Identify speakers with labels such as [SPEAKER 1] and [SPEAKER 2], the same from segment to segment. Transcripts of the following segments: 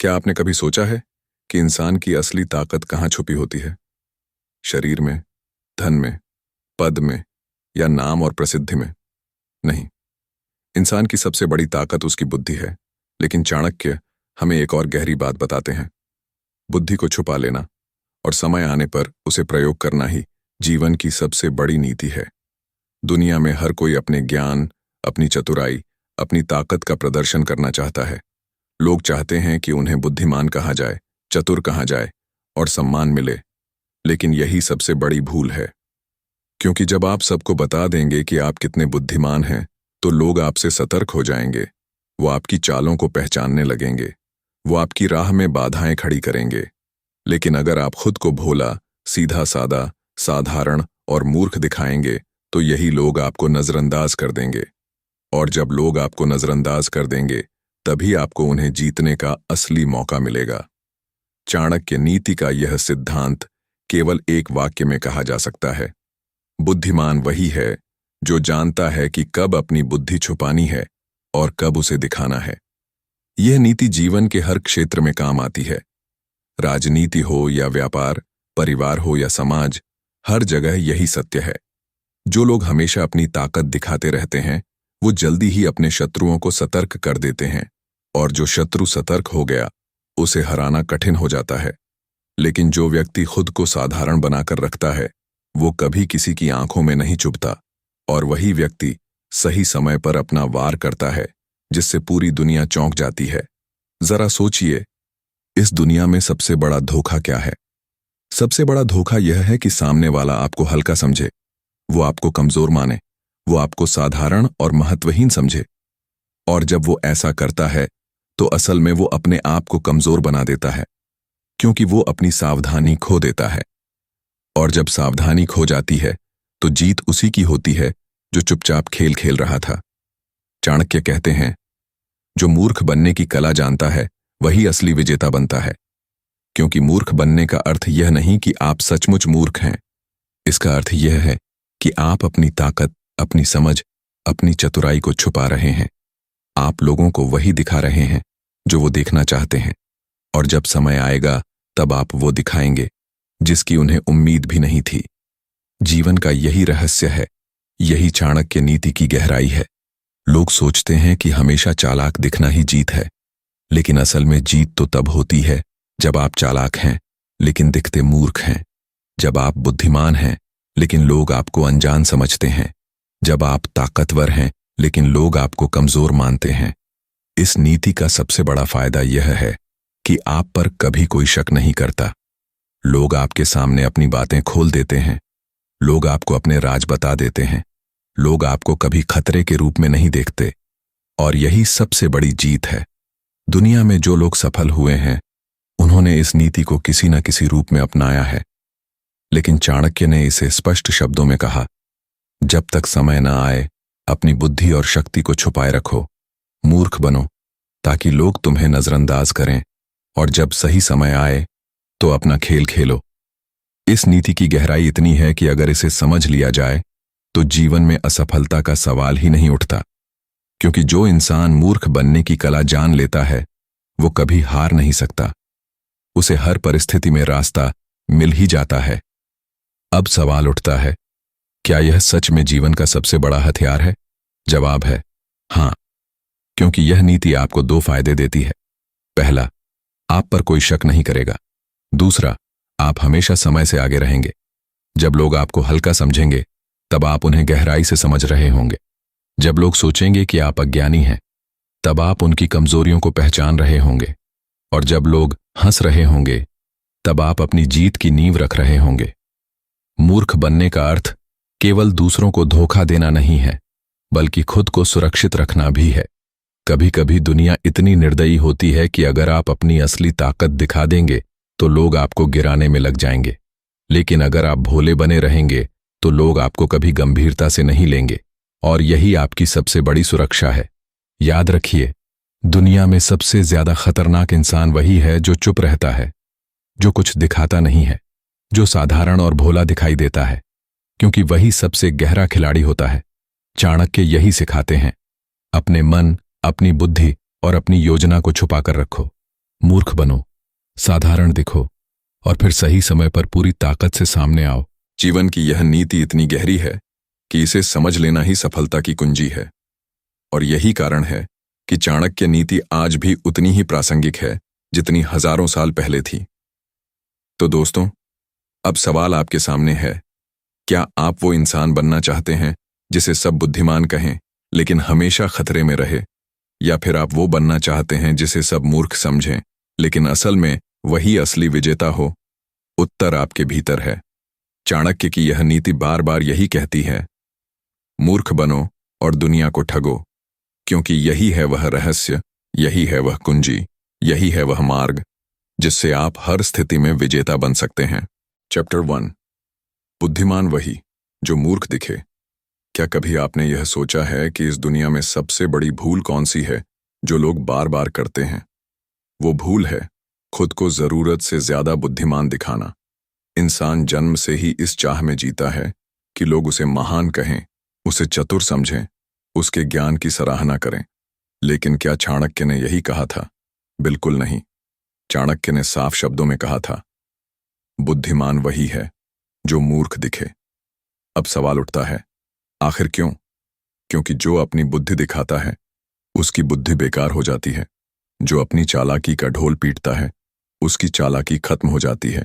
[SPEAKER 1] क्या आपने कभी सोचा है कि इंसान की असली ताकत कहाँ छुपी होती है? शरीर में, धन में, पद में या नाम और प्रसिद्धि में? नहीं, इंसान की सबसे बड़ी ताकत उसकी बुद्धि है। लेकिन चाणक्य हमें एक और गहरी बात बताते हैं। बुद्धि को छुपा लेना और समय आने पर उसे प्रयोग करना ही जीवन की सबसे बड़ी नीति है। दुनिया में हर कोई अपने ज्ञान, अपनी चतुराई, अपनी ताकत का प्रदर्शन करना चाहता है। लोग चाहते हैं कि उन्हें बुद्धिमान कहा जाए, चतुर कहा जाए और सम्मान मिले। लेकिन यही सबसे बड़ी भूल है, क्योंकि जब आप सबको बता देंगे कि आप कितने बुद्धिमान हैं, तो लोग आपसे सतर्क हो जाएंगे। वो आपकी चालों को पहचानने लगेंगे। वो आपकी राह में बाधाएं खड़ी करेंगे। लेकिन अगर आप खुद को भोला, सीधा सादा, साधारण और मूर्ख दिखाएंगे, तो यही लोग आपको नजरअंदाज कर देंगे। और जब लोग आपको नजरअंदाज कर देंगे, तभी आपको उन्हें जीतने का असली मौका मिलेगा। चाणक्य नीति का यह सिद्धांत केवल एक वाक्य में कहा जा सकता है। बुद्धिमान वही है जो जानता है कि कब अपनी बुद्धि छुपानी है और कब उसे दिखाना है। यह नीति जीवन के हर क्षेत्र में काम आती है। राजनीति हो या व्यापार, परिवार हो या समाज, हर जगह यही सत्य है। जो लोग हमेशा अपनी ताकत दिखाते रहते हैं, वो जल्दी ही अपने शत्रुओं को सतर्क कर देते हैं, और जो शत्रु सतर्क हो गया, उसे हराना कठिन हो जाता है। लेकिन जो व्यक्ति खुद को साधारण बनाकर रखता है, वो कभी किसी की आंखों में नहीं चुभता, और वही व्यक्ति सही समय पर अपना वार करता है, जिससे पूरी दुनिया चौंक जाती है। जरा सोचिए, इस दुनिया में सबसे बड़ा धोखा क्या है? सबसे बड़ा धोखा यह है कि सामने वाला आपको हल्का समझे, वो आपको कमजोर माने, वो आपको साधारण और महत्वहीन समझे। और जब वो ऐसा करता है, तो असल में वो अपने आप को कमजोर बना देता है, क्योंकि वो अपनी सावधानी खो देता है। और जब सावधानी खो जाती है, तो जीत उसी की होती है जो चुपचाप खेल खेल रहा था। चाणक्य कहते हैं, जो मूर्ख बनने की कला जानता है, वही असली विजेता बनता है। क्योंकि मूर्ख बनने का अर्थ यह नहीं कि आप सचमुच मूर्ख हैं। इसका अर्थ यह है कि आप अपनी ताकत, अपनी समझ, अपनी चतुराई को छुपा रहे हैं। आप लोगों को वही दिखा रहे हैं जो वो देखना चाहते हैं, और जब समय आएगा, तब आप वो दिखाएंगे जिसकी उन्हें उम्मीद भी नहीं थी। जीवन का यही रहस्य है, यही चाणक्य नीति की गहराई है। लोग सोचते हैं कि हमेशा चालाक दिखना ही जीत है, लेकिन असल में जीत तो तब होती है जब आप चालाक हैं लेकिन दिखते मूर्ख हैं, जब आप बुद्धिमान हैं लेकिन लोग आपको अनजान समझते हैं, जब आप ताकतवर हैं लेकिन लोग आपको कमजोर मानते हैं। इस नीति का सबसे बड़ा फायदा यह है कि आप पर कभी कोई शक नहीं करता। लोग आपके सामने अपनी बातें खोल देते हैं, लोग आपको अपने राज बता देते हैं, लोग आपको कभी खतरे के रूप में नहीं देखते। और यही सबसे बड़ी जीत है। दुनिया में जो लोग सफल हुए हैं, उन्होंने इस नीति को किसी न किसी रूप में अपनाया है। लेकिन चाणक्य ने इसे स्पष्ट शब्दों में कहा, जब तक समय न आए, अपनी बुद्धि और शक्ति को छुपाए रखो, मूर्ख बनो ताकि लोग तुम्हें नजरअंदाज करें, और जब सही समय आए तो अपना खेल खेलो। इस नीति की गहराई इतनी है कि अगर इसे समझ लिया जाए, तो जीवन में असफलता का सवाल ही नहीं उठता। क्योंकि जो इंसान मूर्ख बनने की कला जान लेता है, वो कभी हार नहीं सकता। उसे हर परिस्थिति में रास्ता मिल ही जाता है। अब सवाल उठता है, क्या यह सच में जीवन का सबसे बड़ा हथियार है? जवाब है हाँ, क्योंकि यह नीति आपको दो फायदे देती है। पहला, आप पर कोई शक नहीं करेगा। दूसरा, आप हमेशा समय से आगे रहेंगे। जब लोग आपको हल्का समझेंगे, तब आप उन्हें गहराई से समझ रहे होंगे। जब लोग सोचेंगे कि आप अज्ञानी हैं, तब आप उनकी कमजोरियों को पहचान रहे होंगे। और जब लोग हंस रहे होंगे, तब आप अपनी जीत की नींव रख रहे होंगे। मूर्ख बनने का अर्थ केवल दूसरों को धोखा देना नहीं है, बल्कि खुद को सुरक्षित रखना भी है। कभी कभी दुनिया इतनी निर्दयी होती है कि अगर आप अपनी असली ताकत दिखा देंगे, तो लोग आपको गिराने में लग जाएंगे। लेकिन अगर आप भोले बने रहेंगे, तो लोग आपको कभी गंभीरता से नहीं लेंगे, और यही आपकी सबसे बड़ी सुरक्षा है। याद रखिए, दुनिया में सबसे ज्यादा खतरनाक इंसान वही है जो चुप रहता है, जो कुछ दिखाता नहीं है, जो साधारण और भोला दिखाई देता है, क्योंकि वही सबसे गहरा खिलाड़ी होता है। चाणक्य यही सिखाते हैं, अपने मन, अपनी बुद्धि और अपनी योजना को छुपा कर रखो।
[SPEAKER 2] मूर्ख बनो, साधारण दिखो और फिर सही समय पर पूरी ताकत से सामने आओ।
[SPEAKER 1] जीवन की यह नीति इतनी गहरी है कि इसे समझ लेना ही सफलता की कुंजी है। और यही कारण है कि चाणक्य नीति आज भी उतनी ही प्रासंगिक है जितनी हजारों साल पहले थी। तो दोस्तों, अब सवाल आपके सामने है, क्या आप वो इंसान बनना चाहते हैं जिसे सब बुद्धिमान कहें लेकिन हमेशा खतरे में रहे, या फिर आप वो बनना चाहते हैं जिसे सब मूर्ख समझें लेकिन असल में वही असली विजेता हो? उत्तर आपके भीतर है। चाणक्य की यह नीति बार बार यही कहती है, मूर्ख बनो और दुनिया को ठगो, क्योंकि यही है वह रहस्य, यही है वह कुंजी, यही है वह मार्ग जिससे आप हर स्थिति में विजेता बन सकते हैं। चैप्टर 1, बुद्धिमान वही जो मूर्ख दिखे। क्या कभी आपने यह सोचा है कि इस दुनिया में सबसे बड़ी भूल कौन सी है जो लोग बार बार करते हैं? वो भूल है खुद को जरूरत से ज्यादा बुद्धिमान दिखाना। इंसान जन्म से ही इस चाह में जीता है कि लोग उसे महान कहें, उसे चतुर समझें, उसके ज्ञान की सराहना करें। लेकिन क्या चाणक्य ने यही कहा था? बिल्कुल नहीं। चाणक्य ने साफ शब्दों में कहा था, बुद्धिमान वही है जो मूर्ख दिखे। अब सवाल उठता है, आखिर क्यों? क्योंकि जो अपनी बुद्धि दिखाता है उसकी बुद्धि बेकार हो जाती है। जो अपनी चालाकी का ढोल पीटता है उसकी चालाकी खत्म हो जाती है।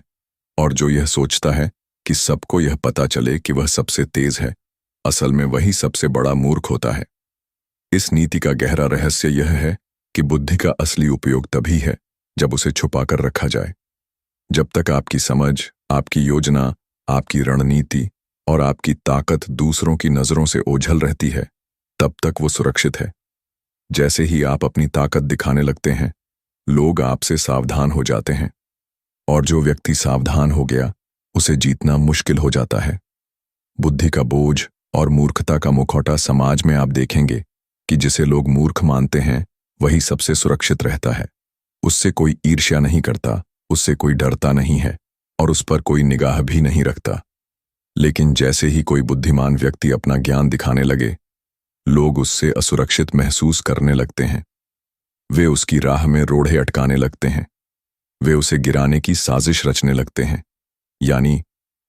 [SPEAKER 1] और जो यह सोचता है कि सबको यह पता चले कि वह सबसे तेज है, असल में वही सबसे बड़ा मूर्ख होता है। इस नीति का गहरा रहस्य यह है कि बुद्धि का असली उपयोग तभी है जब उसे छुपाकर रखा जाए। जब तक आपकी समझ, आपकी योजना, आपकी रणनीति और आपकी ताकत दूसरों की नजरों से ओझल रहती है, तब तक वो सुरक्षित है। जैसे ही आप अपनी ताकत दिखाने लगते हैं, लोग आपसे सावधान हो जाते हैं, और जो व्यक्ति सावधान हो गया उसे जीतना मुश्किल हो जाता है। बुद्धि का बोझ और मूर्खता का मुखौटा समाज में आप देखेंगे कि जिसे लोग मूर्ख मानते हैं वही सबसे सुरक्षित रहता है। उससे कोई ईर्ष्या नहीं करता, उससे कोई डरता नहीं है और उस पर कोई निगाह भी नहीं रखता। लेकिन जैसे ही कोई बुद्धिमान व्यक्ति अपना ज्ञान दिखाने लगे, लोग उससे असुरक्षित महसूस करने लगते हैं। वे उसकी राह में रोड़े अटकाने लगते हैं, वे उसे गिराने की साजिश रचने लगते हैं। यानी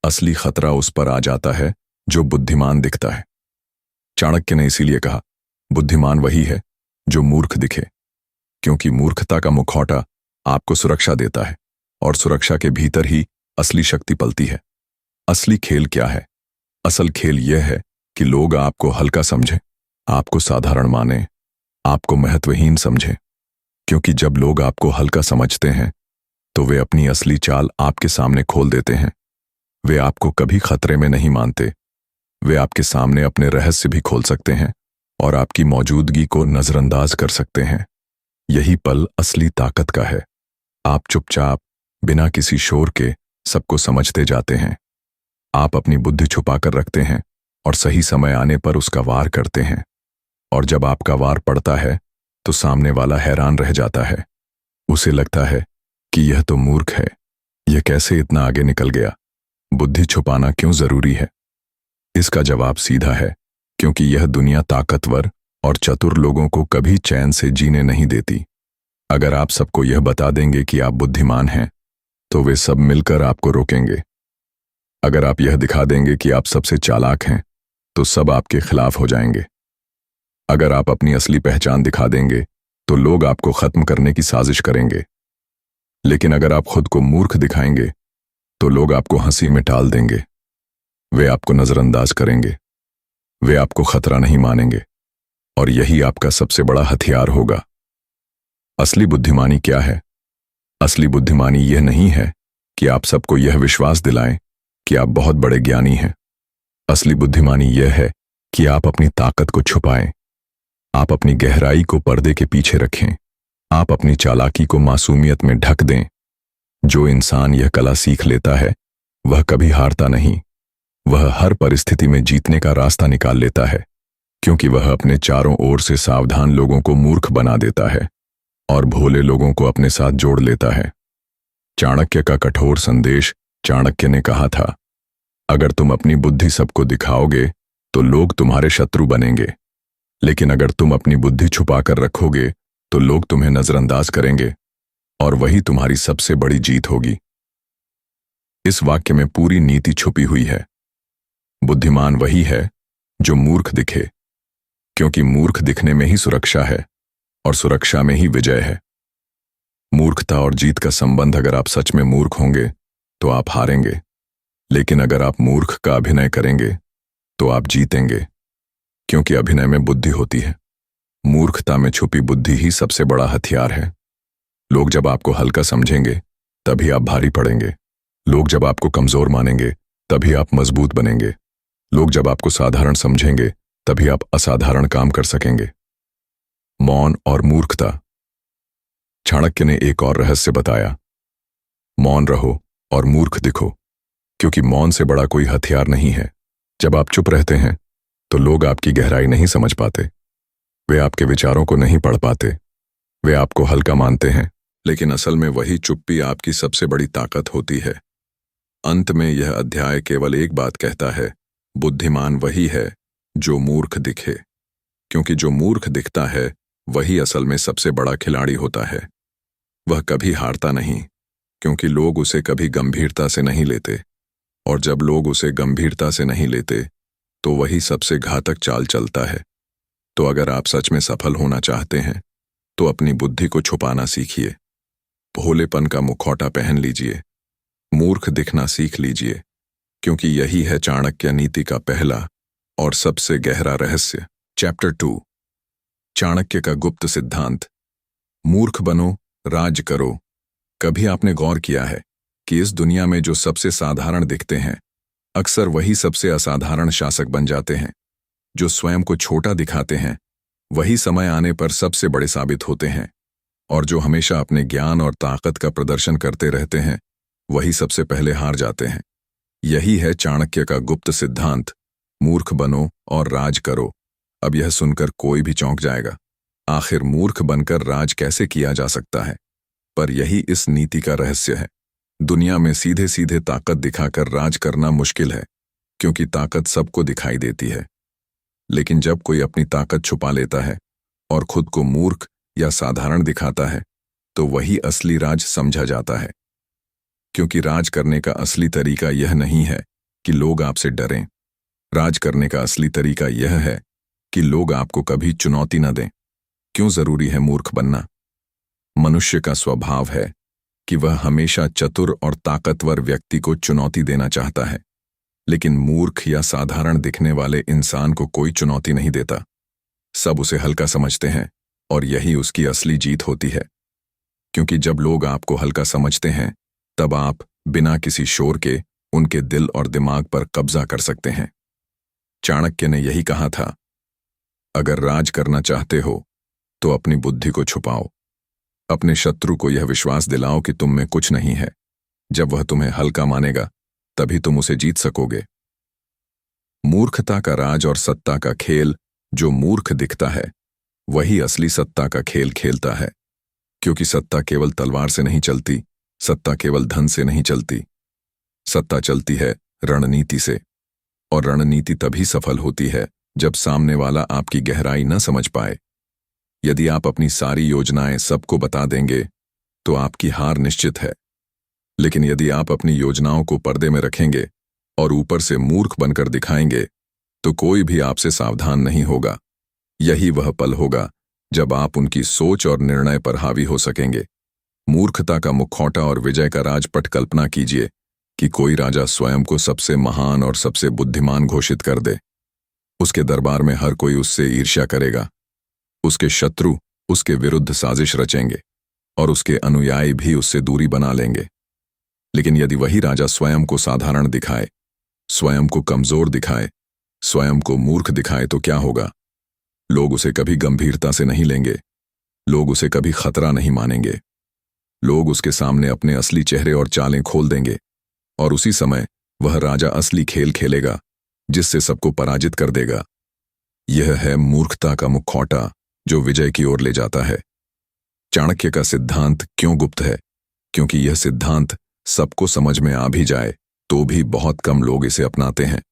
[SPEAKER 1] असली खतरा उस पर आ जाता है जो बुद्धिमान दिखता है। चाणक्य ने इसीलिए कहा, बुद्धिमान वही है जो मूर्ख दिखे, क्योंकि मूर्खता का मुखौटा आपको सुरक्षा देता है और सुरक्षा के भीतर ही असली शक्ति पलती है। असली खेल क्या है? असल खेल यह है कि लोग आपको हल्का समझें, आपको साधारण माने, आपको महत्वहीन समझें। क्योंकि जब लोग आपको हल्का समझते हैं तो वे अपनी असली चाल आपके सामने खोल देते हैं। वे आपको कभी खतरे में नहीं मानते। वे आपके सामने अपने रहस्य भी खोल सकते हैं और आपकी मौजूदगी को नजरअंदाज कर सकते हैं। यही पल असली ताकत का है। आप चुपचाप, बिना किसी शोर के सबको समझते जाते हैं। आप अपनी बुद्धि छुपाकर रखते हैं और सही समय आने पर उसका वार करते हैं। और जब आपका वार पड़ता है तो सामने वाला हैरान रह जाता है। उसे लगता है कि यह तो मूर्ख है, यह कैसे इतना आगे निकल गया? बुद्धि छुपाना क्यों जरूरी है? इसका जवाब सीधा है, क्योंकि यह दुनिया ताकतवर और चतुर लोगों को कभी चैन से जीने नहीं देती। अगर आप सबको यह बता देंगे कि आप बुद्धिमान हैं, तो वे सब मिलकर आपको रोकेंगे। अगर आप यह दिखा देंगे कि आप सबसे चालाक हैं, तो सब आपके खिलाफ हो जाएंगे। अगर आप अपनी असली पहचान दिखा देंगे, तो लोग आपको खत्म करने की साजिश करेंगे। लेकिन अगर आप खुद को मूर्ख दिखाएंगे, तो लोग आपको हंसी में टाल देंगे। वे आपको नजरअंदाज करेंगे, वे आपको खतरा नहीं मानेंगे, और यही आपका सबसे बड़ा हथियार होगा। असली बुद्धिमानी क्या है? असली बुद्धिमानी यह नहीं है कि आप सबको यह विश्वास दिलाएं कि आप बहुत बड़े ज्ञानी हैं। असली बुद्धिमानी यह है कि आप अपनी ताकत को छुपाएं, आप अपनी गहराई को पर्दे के पीछे रखें, आप अपनी चालाकी को मासूमियत में ढक दें। जो इंसान यह कला सीख लेता है वह कभी हारता नहीं। वह हर परिस्थिति में जीतने का रास्ता निकाल लेता है, क्योंकि वह अपने चारों ओर से सावधान लोगों को मूर्ख बना देता है और भोले लोगों को अपने साथ जोड़ लेता है। चाणक्य का कठोर संदेश। चाणक्य ने कहा था, अगर तुम अपनी बुद्धि सबको दिखाओगे तो लोग तुम्हारे शत्रु बनेंगे, लेकिन अगर तुम अपनी बुद्धि छुपाकर रखोगे तो लोग तुम्हें नजरअंदाज करेंगे और वही तुम्हारी सबसे बड़ी जीत होगी। इस वाक्य में पूरी नीति छुपी हुई है। बुद्धिमान वही है जो मूर्ख दिखे, क्योंकि मूर्ख दिखने में ही सुरक्षा है और सुरक्षा में ही विजय है। मूर्खता और जीत का संबंध, अगर आप सच में मूर्ख होंगे तो आप हारेंगे, लेकिन अगर आप मूर्ख का अभिनय करेंगे तो आप जीतेंगे, क्योंकि अभिनय में बुद्धि होती है। मूर्खता में छुपी बुद्धि ही सबसे बड़ा हथियार है। लोग जब आपको हल्का समझेंगे तभी आप भारी पड़ेंगे। लोग जब आपको कमजोर मानेंगे तभी आप मजबूत बनेंगे। लोग जब आपको साधारण समझेंगे तभी आप असाधारण काम कर सकेंगे। मौन और मूर्खता। चाणक्य ने एक और रहस्य बताया, मौन रहो और मूर्ख दिखो, क्योंकि मौन से बड़ा कोई हथियार नहीं है। जब आप चुप रहते हैं तो लोग आपकी गहराई नहीं समझ पाते, वे आपके विचारों को नहीं पढ़ पाते, वे आपको हल्का मानते हैं, लेकिन असल में वही चुप्पी आपकी सबसे बड़ी ताकत होती है। अंत में यह अध्याय केवल एक बात कहता है, बुद्धिमान वही है जो मूर्ख दिखे, क्योंकि जो मूर्ख दिखता है वही असल में सबसे बड़ा खिलाड़ी होता है। वह कभी हारता नहीं, क्योंकि लोग उसे कभी गंभीरता से नहीं लेते, और जब लोग उसे गंभीरता से नहीं लेते तो वही सबसे घातक चाल चलता है। तो अगर आप सच में सफल होना चाहते हैं तो अपनी बुद्धि को छुपाना सीखिए, भोलेपन का मुखौटा पहन लीजिए, मूर्ख दिखना सीख लीजिए, क्योंकि यही है चाणक्य नीति का पहला और सबसे गहरा रहस्य। चैप्टर 2, चाणक्य का गुप्त सिद्धांत। मूर्ख बनो, राज करो। कभी आपने गौर किया है कि इस दुनिया में जो सबसे साधारण दिखते हैं अक्सर वही सबसे असाधारण शासक बन जाते हैं। जो स्वयं को छोटा दिखाते हैं वही समय आने पर सबसे बड़े साबित होते हैं, और जो हमेशा अपने ज्ञान और ताकत का प्रदर्शन करते रहते हैं वही सबसे पहले हार जाते हैं। यही है चाणक्य का गुप्त सिद्धांत, मूर्ख बनो और राज करो। अब यह सुनकर कोई भी चौंक जाएगा, आखिर मूर्ख बनकर राज कैसे किया जा सकता है? पर यही इस नीति का रहस्य है। दुनिया में सीधे सीधे ताकत दिखाकर राज करना मुश्किल है, क्योंकि ताकत सबको दिखाई देती है। लेकिन जब कोई अपनी ताकत छुपा लेता है और खुद को मूर्ख या साधारण दिखाता है तो वही असली राज समझा जाता है। क्योंकि राज करने का असली तरीका यह नहीं है कि लोग आपसे डरें। राज करने का असली तरीका यह है कि लोग आपको कभी चुनौती न दें। क्यों जरूरी है मूर्ख बनना? मनुष्य का स्वभाव है कि वह हमेशा चतुर और ताकतवर व्यक्ति को चुनौती देना चाहता है, लेकिन मूर्ख या साधारण दिखने वाले इंसान को कोई चुनौती नहीं देता। सब उसे हल्का समझते हैं और यही उसकी असली जीत होती है। क्योंकि जब लोग आपको हल्का समझते हैं तब आप बिना किसी शोर के उनके दिल और दिमाग पर कब्जा कर सकते हैं। चाणक्य ने यही कहा था, अगर राज करना चाहते हो तो अपनी बुद्धि को छुपाओ। अपने शत्रु को यह विश्वास दिलाओ कि तुम में कुछ नहीं है। जब वह तुम्हें हल्का मानेगा तभी तुम उसे जीत सकोगे। मूर्खता का राज और सत्ता का खेल, जो मूर्ख दिखता है वही असली सत्ता का खेल खेलता है। क्योंकि सत्ता केवल तलवार से नहीं चलती, सत्ता केवल धन से नहीं चलती, सत्ता चलती है रणनीति से। और रणनीति तभी सफल होती है जब सामने वाला आपकी गहराई न समझ पाए। यदि आप अपनी सारी योजनाएं सबको बता देंगे तो आपकी हार निश्चित है, लेकिन यदि आप अपनी योजनाओं को पर्दे में रखेंगे और ऊपर से मूर्ख बनकर दिखाएंगे तो कोई भी आपसे सावधान नहीं होगा। यही वह पल होगा जब आप उनकी सोच और निर्णय पर हावी हो सकेंगे। मूर्खता का मुखौटा और विजय का राजपट। कल्पना कीजिए कि कोई राजा स्वयं को सबसे महान और सबसे बुद्धिमान घोषित कर दे। उसके दरबार में हर कोई उससे ईर्ष्या करेगा, उसके शत्रु उसके विरुद्ध साजिश रचेंगे और उसके अनुयायी भी उससे दूरी बना लेंगे। लेकिन यदि वही राजा स्वयं को साधारण दिखाए, स्वयं को कमजोर दिखाए, स्वयं को मूर्ख दिखाए तो क्या होगा? लोग उसे कभी गंभीरता से नहीं लेंगे, लोग उसे कभी खतरा नहीं मानेंगे। लोग उसके सामने अपने असली चेहरे और चालें खोल देंगे, और उसी समय वह राजा असली खेल खेलेगा जिससे सबको पराजित कर देगा। यह है मूर्खता का मुखौटा जो विजय की ओर ले जाता है। चाणक्य का सिद्धांत क्यों गुप्त है? क्योंकि यह सिद्धांत सबको समझ में आ भी जाए तो भी बहुत कम लोग इसे अपनाते हैं।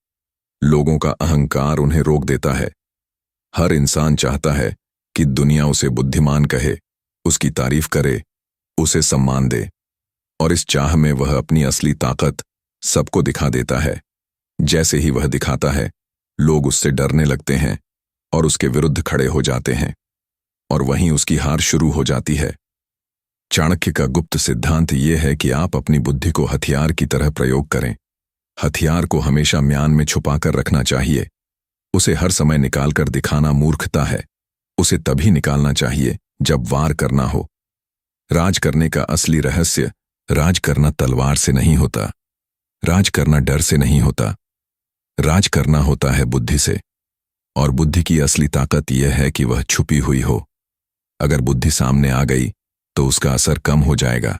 [SPEAKER 1] लोगों का अहंकार उन्हें रोक देता है। हर इंसान चाहता है कि दुनिया उसे बुद्धिमान कहे, उसकी तारीफ करे, उसे सम्मान दे, और इस चाह में वह अपनी असली ताकत सबको दिखा देता है। जैसे ही वह दिखाता है, लोग उससे डरने लगते हैं और उसके विरुद्ध खड़े हो जाते हैं, और वहीं उसकी हार शुरू हो जाती है। चाणक्य का गुप्त सिद्धांत यह है कि आप अपनी बुद्धि को हथियार की तरह प्रयोग करें। हथियार को हमेशा म्यान में छुपाकर रखना चाहिए। उसे हर समय निकालकर दिखाना मूर्खता है। उसे तभी निकालना चाहिए जब वार करना हो। राज करने का असली रहस्य राज करना तलवार से नहीं होता, राज करना डर से नहीं होता, राज करना होता है बुद्धि से। और बुद्धि की असली ताकत यह है कि वह छुपी हुई हो। अगर बुद्धि सामने आ गई तो उसका असर कम हो जाएगा,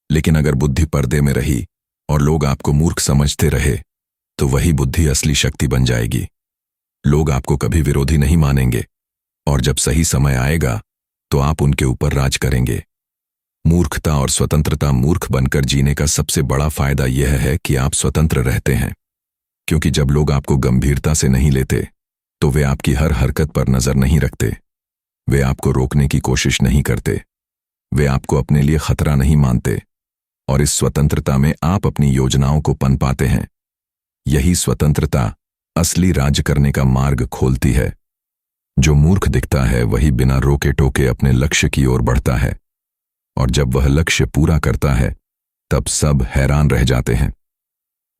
[SPEAKER 1] लेकिन अगर बुद्धि पर्दे में रही और लोग आपको मूर्ख समझते रहे तो वही बुद्धि असली शक्ति बन जाएगी। लोग आपको कभी विरोधी नहीं मानेंगे, और जब सही समय आएगा तो आप उनके ऊपर राज करेंगे। मूर्खता और स्वतंत्रता। मूर्ख बनकर जीने का सबसे बड़ा फायदा यह है कि आप स्वतंत्र रहते हैं, क्योंकि जब लोग आपको गंभीरता से नहीं लेते तो वे आपकी हर हरकत पर नजर नहीं रखते। वे आपको रोकने की कोशिश नहीं करते। वे आपको अपने लिए खतरा नहीं मानते, और इस स्वतंत्रता में आप अपनी योजनाओं को पनपाते हैं। यही स्वतंत्रता असली राज करने का मार्ग खोलती है। जो मूर्ख दिखता है वही बिना रोके टोके अपने लक्ष्य की ओर बढ़ता है, और जब वह लक्ष्य पूरा करता है तब सब हैरान रह जाते हैं।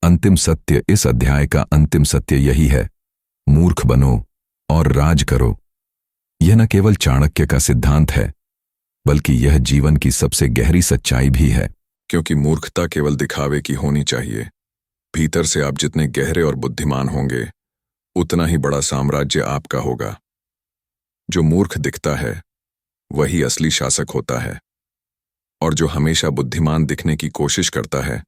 [SPEAKER 1] अंतिम सत्य। इस अध्याय का अंतिम सत्य यही है, मूर्ख बनो और राज करो। यह न केवल चाणक्य का सिद्धांत है, बल्कि यह जीवन की सबसे गहरी सच्चाई भी है। क्योंकि मूर्खता केवल दिखावे की होनी चाहिए। भीतर से आप जितने गहरे और बुद्धिमान होंगे, उतना ही बड़ा साम्राज्य आपका होगा। जो मूर्ख दिखता है वही असली शासक होता है, और जो हमेशा बुद्धिमान दिखने की कोशिश करता है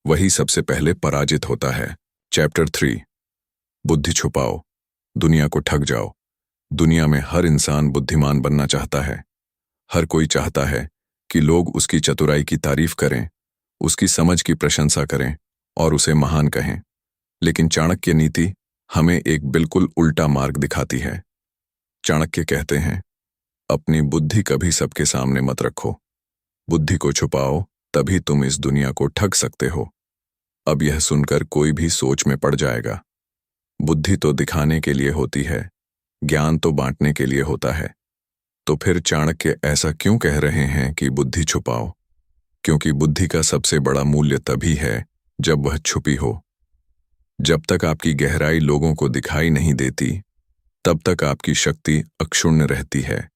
[SPEAKER 1] वही सबसे पहले पराजित होता है। चैप्टर 3। बुद्धि छुपाओ, दुनिया को ठग जाओ। दुनिया में हर इंसान बुद्धिमान बनना चाहता है। हर कोई चाहता है कि लोग उसकी चतुराई की तारीफ करें, उसकी समझ की प्रशंसा करें और उसे महान कहें। लेकिन चाणक्य नीति हमें एक बिल्कुल उल्टा मार्ग दिखाती है। चाणक्य कहते हैं, अपनी बुद्धि कभी सबके सामने मत रखो। बुद्धि को छुपाओ, तभी तुम इस दुनिया को ठग सकते हो। अब यह सुनकर कोई भी सोच में पड़ जाएगा। बुद्धि तो दिखाने के लिए होती है, ज्ञान तो बांटने के लिए होता है। तो फिर चाणक्य ऐसा क्यों कह रहे हैं कि बुद्धि छुपाओ? क्योंकि बुद्धि का सबसे बड़ा मूल्य तभी है जब वह छुपी हो। जब तक आपकी गहराई लोगों को दिखाई नहीं देती, तब तक आपकी शक्ति अक्षुण्ण रहती है।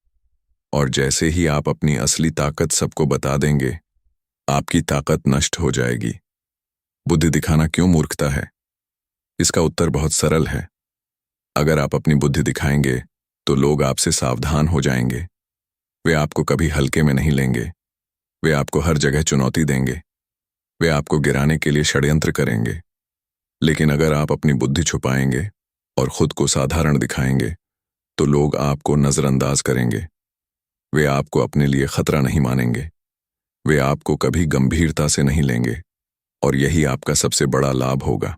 [SPEAKER 1] और जैसे ही आप अपनी असली ताकत सबको बता देंगे, आपकी ताकत नष्ट हो जाएगी। बुद्धि दिखाना क्यों मूर्खता है? इसका उत्तर बहुत सरल है। अगर आप अपनी बुद्धि दिखाएंगे तो लोग आपसे सावधान हो जाएंगे। वे आपको कभी हल्के में नहीं लेंगे। वे आपको हर जगह चुनौती देंगे। वे आपको गिराने के लिए षड्यंत्र करेंगे। लेकिन अगर आप अपनी बुद्धि छुपाएंगे और खुद को साधारण दिखाएंगे तो लोग आपको नजरअंदाज करेंगे। वे आपको अपने लिए खतरा नहीं मानेंगे। वे आपको कभी गंभीरता से नहीं लेंगे, और यही आपका सबसे बड़ा लाभ होगा।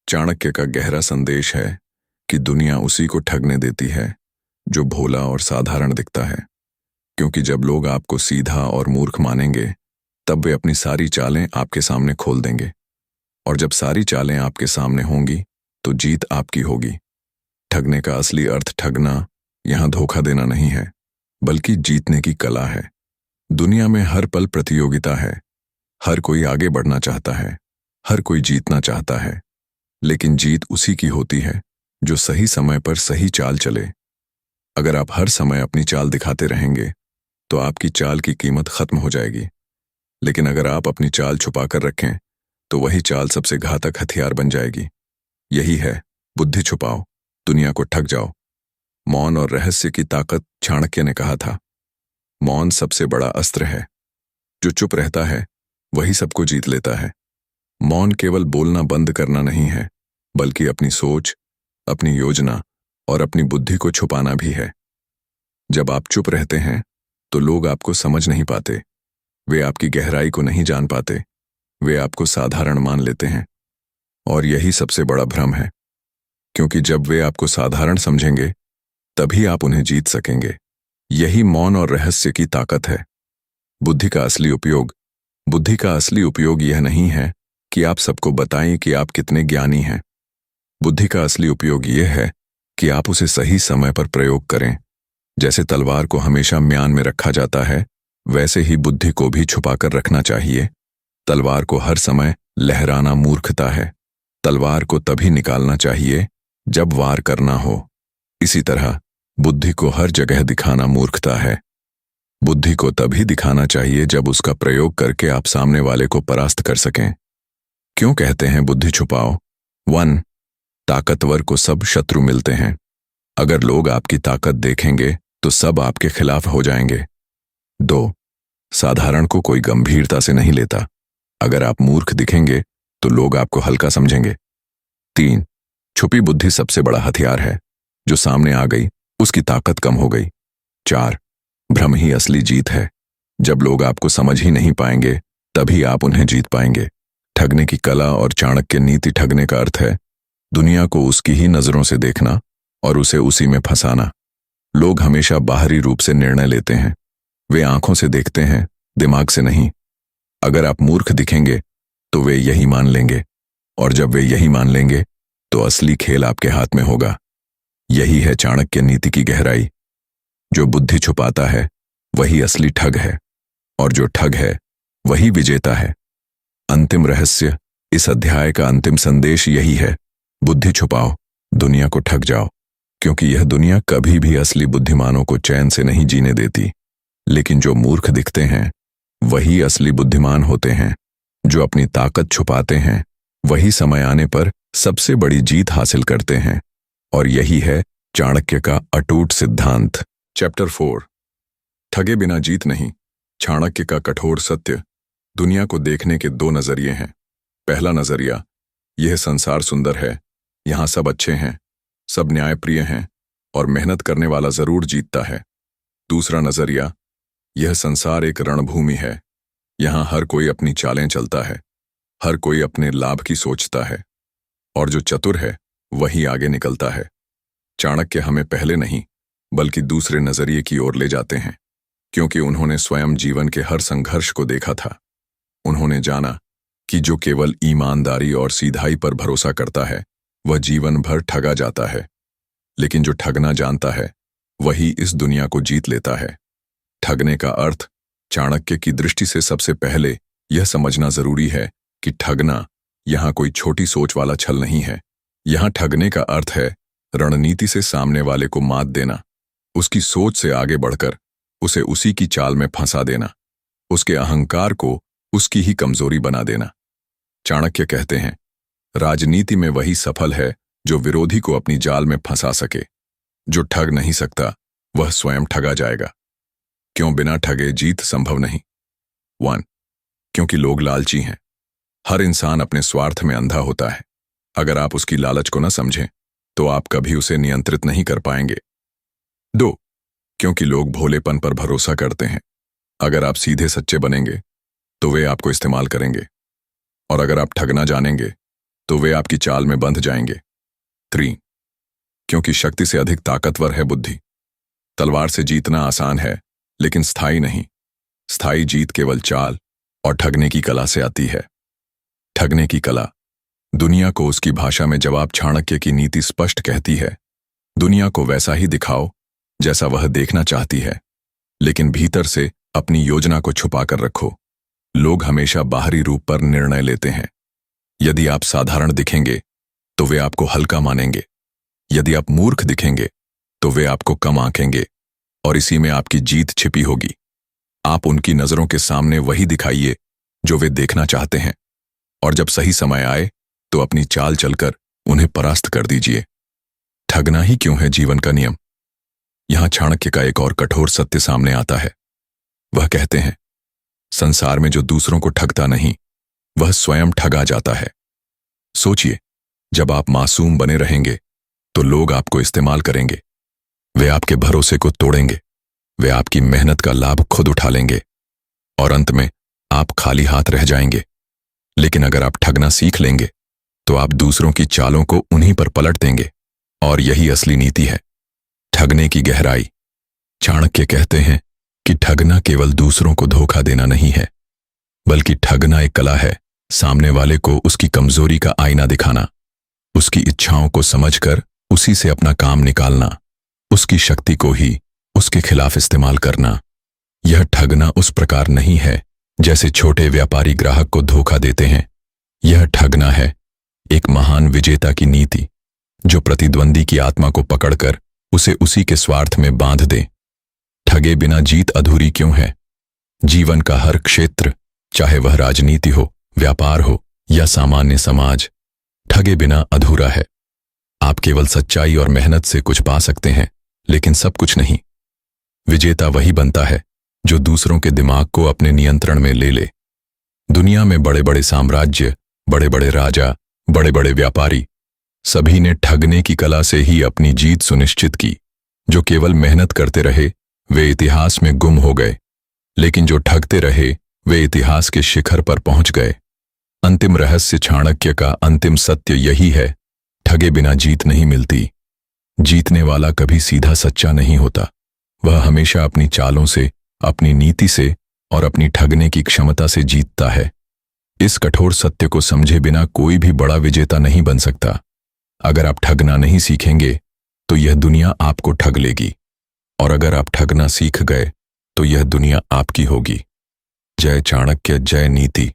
[SPEAKER 1] चाणक्य का गहरा संदेश है कि दुनिया उसी को ठगने देती है जो भोला और साधारण दिखता है। क्योंकि जब लोग आपको सीधा और मूर्ख मानेंगे, तब वे अपनी सारी चालें आपके सामने खोल देंगे। और जब सारी चालें आपके सामने होंगी तो जीत आपकी होगी। ठगने का असली अर्थ ठगना, यहां धोखा देना नहीं है, बल्कि जीतने की कला है। दुनिया में हर पल प्रतियोगिता है। हर कोई आगे बढ़ना चाहता है, हर कोई जीतना चाहता है। लेकिन जीत उसी की होती है जो सही समय पर सही चाल चले। अगर आप हर समय अपनी चाल दिखाते रहेंगे तो आपकी चाल की कीमत खत्म हो जाएगी। लेकिन अगर आप अपनी चाल छुपाकर रखें तो वही चाल सबसे घातक हथियार बन जाएगी। यही है, बुद्धि छुपाओ, दुनिया को ठग जाओ। मौन और रहस्य की ताकत। चाणक्य ने कहा था, मौन सबसे बड़ा अस्त्र है। जो चुप रहता है वही सबको जीत लेता है। मौन केवल बोलना बंद करना नहीं है, बल्कि अपनी सोच, अपनी योजना और अपनी बुद्धि को छुपाना भी है। जब आप चुप रहते हैं तो लोग आपको समझ नहीं पाते। वे आपकी गहराई को नहीं जान पाते। वे आपको साधारण मान लेते हैं। और यही सबसे बड़ा भ्रम है, क्योंकि जब वे आपको साधारण समझेंगे तभी आप उन्हें जीत सकेंगे। यही मौन और रहस्य की ताकत है। बुद्धि का असली उपयोग बुद्धि का असली उपयोग यह नहीं है कि आप सबको बताएं कि आप कितने ज्ञानी हैं। बुद्धि का असली उपयोग यह है कि आप उसे सही समय पर प्रयोग करें। जैसे तलवार को हमेशा म्यान में रखा जाता है, वैसे ही बुद्धि को भी छुपाकर रखना चाहिए। तलवार को हर समय लहराना मूर्खता है। तलवार को तभी निकालना चाहिए जब वार करना हो। इसी तरह बुद्धि को हर जगह दिखाना मूर्खता है। बुद्धि को तभी दिखाना चाहिए जब उसका प्रयोग करके आप सामने वाले को परास्त कर सकें। क्यों कहते हैं बुद्धि छुपाओ? 1. ताकतवर को सब शत्रु मिलते हैं। अगर लोग आपकी ताकत देखेंगे तो सब आपके खिलाफ हो जाएंगे। 2. साधारण को कोई गंभीरता से नहीं लेता। अगर आप मूर्ख दिखेंगे तो लोग आपको हल्का समझेंगे। 3. छुपी बुद्धि सबसे बड़ा हथियार है। जो सामने आ गई उसकी ताकत कम हो गई। 4. भ्रम ही असली जीत है। जब लोग आपको समझ ही नहीं पाएंगे तभी आप उन्हें जीत पाएंगे। ठगने की कला और चाणक्य नीति ठगने का अर्थ है दुनिया को उसकी ही नजरों से देखना और उसे उसी में फंसाना। लोग हमेशा बाहरी रूप से निर्णय लेते हैं। वे आंखों से देखते हैं, दिमाग से नहीं। अगर आप मूर्ख दिखेंगे तो वे यही मान लेंगे, और जब वे यही मान लेंगे तो असली खेल आपके हाथ में होगा। यही है चाणक्य नीति की गहराई। जो बुद्धि छुपाता है वही असली ठग है, और जो ठग है वही विजेता है। अंतिम रहस्य, इस अध्याय का अंतिम संदेश यही है: बुद्धि छुपाओ, दुनिया को ठग जाओ। क्योंकि यह दुनिया कभी भी असली बुद्धिमानों को चैन से नहीं जीने देती। लेकिन जो मूर्ख दिखते हैं वही असली बुद्धिमान होते हैं। जो अपनी ताकत छुपाते हैं वही समय आने पर सबसे बड़ी जीत हासिल करते हैं। और यही है चाणक्य का अटूट सिद्धांत। चैप्टर 4, ठगे बिना जीत नहीं। चाणक्य का कठोर सत्य। दुनिया को देखने के 2 नजरिए हैं। पहला नजरिया, यह संसार सुंदर है, यहां सब अच्छे हैं, सब न्यायप्रिय हैं और मेहनत करने वाला जरूर जीतता है। दूसरा नजरिया, यह संसार एक रणभूमि है, यहां हर कोई अपनी चालें चलता है, हर कोई अपने लाभ की सोचता है, और जो चतुर है वही आगे निकलता है। चाणक्य हमें पहले नहीं बल्कि दूसरे नजरिए की ओर ले जाते हैं, क्योंकि उन्होंने स्वयं जीवन के हर संघर्ष को देखा था। उन्होंने जाना कि जो केवल ईमानदारी और सीधाई पर भरोसा करता है वह जीवन भर ठगा जाता है, लेकिन जो ठगना जानता है वही इस दुनिया को जीत लेता है। ठगने का अर्थ चाणक्य की दृष्टि से सबसे पहले यह समझना जरूरी है कि ठगना यहां कोई छोटी सोच वाला छल नहीं है। यहां ठगने का अर्थ है रणनीति से सामने वाले को मात देना, उसकी सोच से आगे बढ़कर उसे उसी की चाल में फंसा देना, उसके अहंकार को उसकी ही कमजोरी बना देना। चाणक्य कहते हैं, राजनीति में वही सफल है जो विरोधी को अपनी जाल में फंसा सके। जो ठग नहीं सकता वह स्वयं ठगा जाएगा। क्यों बिना ठगे जीत संभव नहीं? 1. क्योंकि लोग लालची हैं। हर इंसान अपने स्वार्थ में अंधा होता है। अगर आप उसकी लालच को न समझें तो आप कभी उसे नियंत्रित नहीं कर पाएंगे। 2. क्योंकि लोग भोलेपन पर भरोसा करते हैं। अगर आप सीधे सच्चे बनेंगे तो वे आपको इस्तेमाल करेंगे, और अगर आप ठगना जानेंगे तो वे आपकी चाल में बंध जाएंगे। 3. क्योंकि शक्ति से अधिक ताकतवर है बुद्धि। तलवार से जीतना आसान है लेकिन स्थायी नहीं। स्थायी जीत केवल चाल और ठगने की कला से आती है। ठगने की कला। दुनिया को उसकी भाषा में जवाब चाणक्य की नीति स्पष्ट कहती है, दुनिया को वैसा ही दिखाओ जैसा वह देखना चाहती है, लेकिन भीतर से अपनी योजना को छुपा कर रखो। लोग हमेशा बाहरी रूप पर निर्णय लेते हैं। यदि आप साधारण दिखेंगे तो वे आपको हल्का मानेंगे। यदि आप मूर्ख दिखेंगे तो वे आपको कम आंकेंगे, और इसी में आपकी जीत छिपी होगी। आप उनकी नजरों के सामने वही दिखाइए जो वे देखना चाहते हैं, और जब सही समय आए तो अपनी चाल चलकर उन्हें परास्त कर दीजिए। ठगना ही क्यों है जीवन का नियम? यहां चाणक्य का एक और कठोर सत्य सामने आता है। वह कहते हैं, संसार में जो दूसरों को ठगता नहीं वह स्वयं ठगा जाता है। सोचिए, जब आप मासूम बने रहेंगे तो लोग आपको इस्तेमाल करेंगे। वे आपके भरोसे को तोड़ेंगे, वे आपकी मेहनत का लाभ खुद उठा लेंगे, और अंत में आप खाली हाथ रह जाएंगे। लेकिन अगर आप ठगना सीख लेंगे तो आप दूसरों की चालों को उन्हीं पर पलट देंगे, और यही असली नीति है। ठगने की गहराई। चाणक्य कहते हैं
[SPEAKER 2] कि ठगना केवल दूसरों को धोखा देना नहीं है, बल्कि ठगना एक कला है, सामने वाले को उसकी कमजोरी का आईना दिखाना, उसकी इच्छाओं को समझकर उसी से अपना काम निकालना, उसकी शक्ति को ही उसके खिलाफ इस्तेमाल करना। यह ठगना उस प्रकार नहीं है जैसे छोटे व्यापारी ग्राहक को धोखा देते हैं। यह ठगना है एक महान विजेता की नीति, जो प्रतिद्वंदी की आत्मा को पकड़कर उसे उसी के स्वार्थ में बांध दे। ठगे बिना जीत अधूरी क्यों है? जीवन का हर क्षेत्र, चाहे वह राजनीति हो, व्यापार हो या सामान्य समाज, ठगे बिना अधूरा है। आप केवल सच्चाई और मेहनत से कुछ पा सकते हैं, लेकिन सब कुछ नहीं। विजेता वही बनता है जो दूसरों के दिमाग को अपने नियंत्रण में ले ले। दुनिया में बड़े बड़े साम्राज्य, बड़े बड़े राजा, बड़े बड़े व्यापारी, सभी ने ठगने की कला से ही अपनी जीत सुनिश्चित की। जो केवल मेहनत करते रहे वे इतिहास में गुम हो गए, लेकिन जो ठगते रहे वे इतिहास के शिखर पर पहुंच गए। अंतिम रहस्य, चाणक्य का अंतिम सत्य यही है, ठगे बिना जीत नहीं मिलती। जीतने वाला कभी सीधा सच्चा नहीं होता, वह हमेशा अपनी चालों से, अपनी नीति से और अपनी ठगने की क्षमता से जीतता है। इस कठोर सत्य को समझे बिना कोई भी बड़ा विजेता नहीं बन सकता। अगर आप ठगना नहीं सीखेंगे तो यह दुनिया आपको ठग लेगी, और अगर आप ठगना सीख गए तो यह दुनिया आपकी होगी। जय चाणक्य, जय नीति।